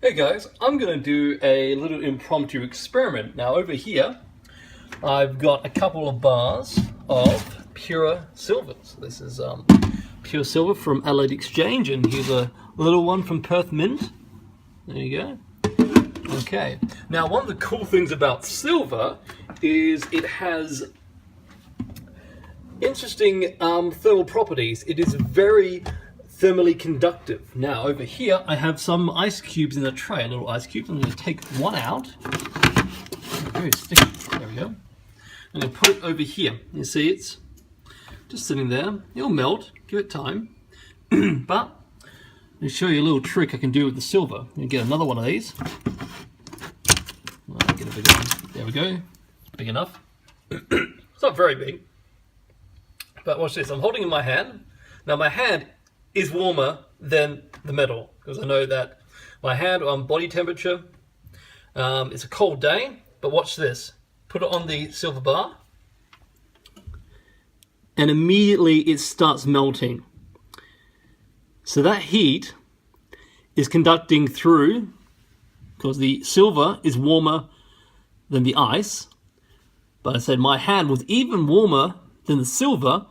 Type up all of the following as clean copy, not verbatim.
Hey guys, I'm going to do a little impromptu experiment. Now over here, I've got a couple of bars of pure silver. So this is pure silver from Allied Exchange, and here's a little one from Perth Mint. There you go. Okay. Now one of the cool things about silver is it has interesting thermal properties. It is very thermally conductive. Now over here I have some ice cubes in a tray, little ice cubes. I'm going to take one out. Very sticky. There we go. I'm going to put it over here. You see it's just sitting there. It'll melt. Give it time. But let me show you a little trick I can do with the silver. I'm going to get another one of these. Get a bigger one. There we go. Big enough. It's not very big. But watch this. I'm holding in my hand. Now my hand is warmer than the metal, because I know that my hand on body temperature, it's a cold day, but watch this. Put it on the silver bar, and immediately it starts melting. So that heat is conducting through, because the silver is warmer than the ice, but I said my hand was even warmer than the silver,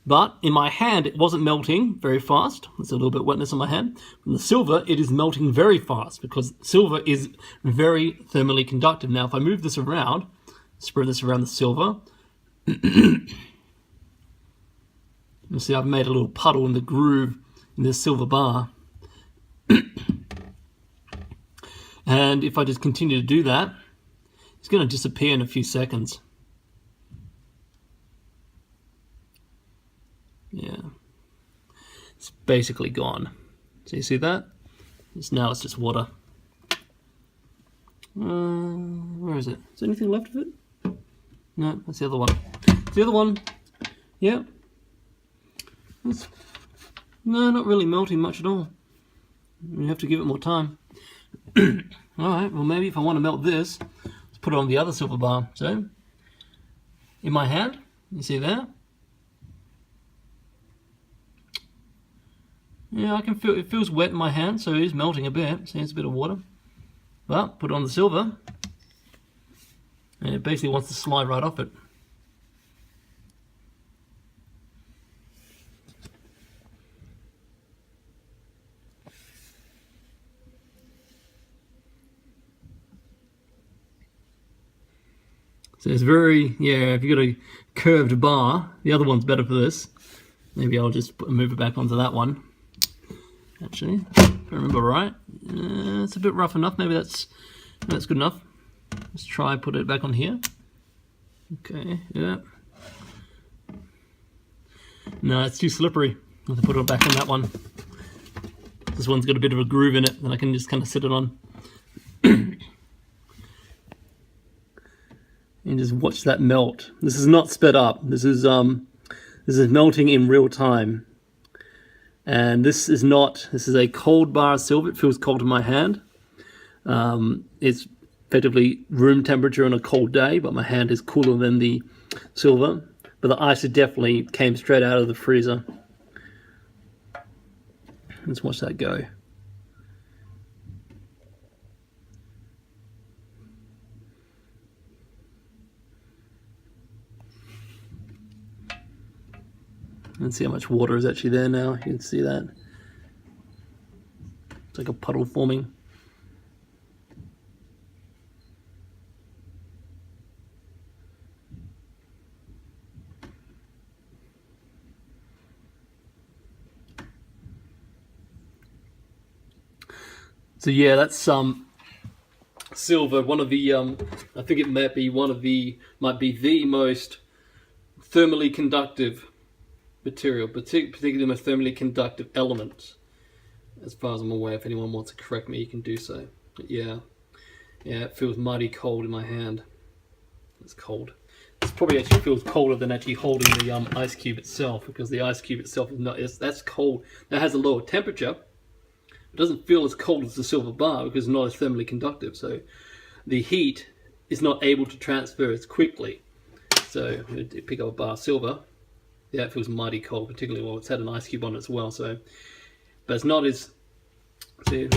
but in my hand, it wasn't melting very fast. There's a little bit of wetness on my hand. From the silver, it is melting very fast because silver is very thermally conductive. Now, if I move this around, spread this around the silver, you see I've made a little puddle in the groove in this silver bar. And if I just continue to do that, it's going to disappear in a few seconds. Yeah, it's basically gone. So you see that? Now it's just water. Where is it? Is there anything left of it? No, that's the other one. The other one, yeah. No, not really melting much at all. You have to give it more time. Alright, well maybe if I want to melt this, let's put it on the other silver bar. So, in my hand, you see there? Yeah, I can feel it feels wet in my hand, so it is melting a bit. See, it's a bit of water. But put it on the silver, and it basically wants to slide right off it. So it's very, yeah, if you've got a curved bar, the other one's better for this. Maybe I'll just move it back onto that one. Actually, if I remember right, it's a bit rough enough. Maybe that's good enough. Let's try put it back on here. Okay, yeah. No, it's too slippery. I have to put it back on that one. This one's got a bit of a groove in it, and I can just kind of sit it on. And just watch that melt. This is not sped up. This is melting in real time. And this is a cold bar of silver. It feels cold in my hand. It's effectively room temperature on a cold day, but my hand is cooler than the silver. But the ice definitely came straight out of the freezer. Let's watch that go. Let's see how much water is actually there now. You can see that. It's like a puddle forming. So yeah, that's silver. One of the I think it might be the most thermally conductive material, particularly the most thermally conductive element, as far as I'm aware. If anyone wants to correct me, you can do so. But yeah, it feels mighty cold in my hand. It's cold. This probably actually feels colder than actually holding the ice cube itself, because the ice cube itself is not. That's cold. That has a lower temperature. It doesn't feel as cold as the silver bar because it's not as thermally conductive. So the heat is not able to transfer as quickly. So I'm going to pick up a bar of silver. Yeah, it feels mighty cold, particularly while it's had an ice cube on it as well. So, but it's not as, see,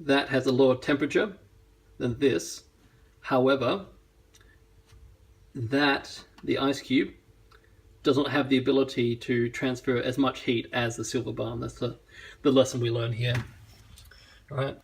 that has a lower temperature than this. However, the ice cube does not have the ability to transfer as much heat as the silver bar. That's the lesson we learn here. All right.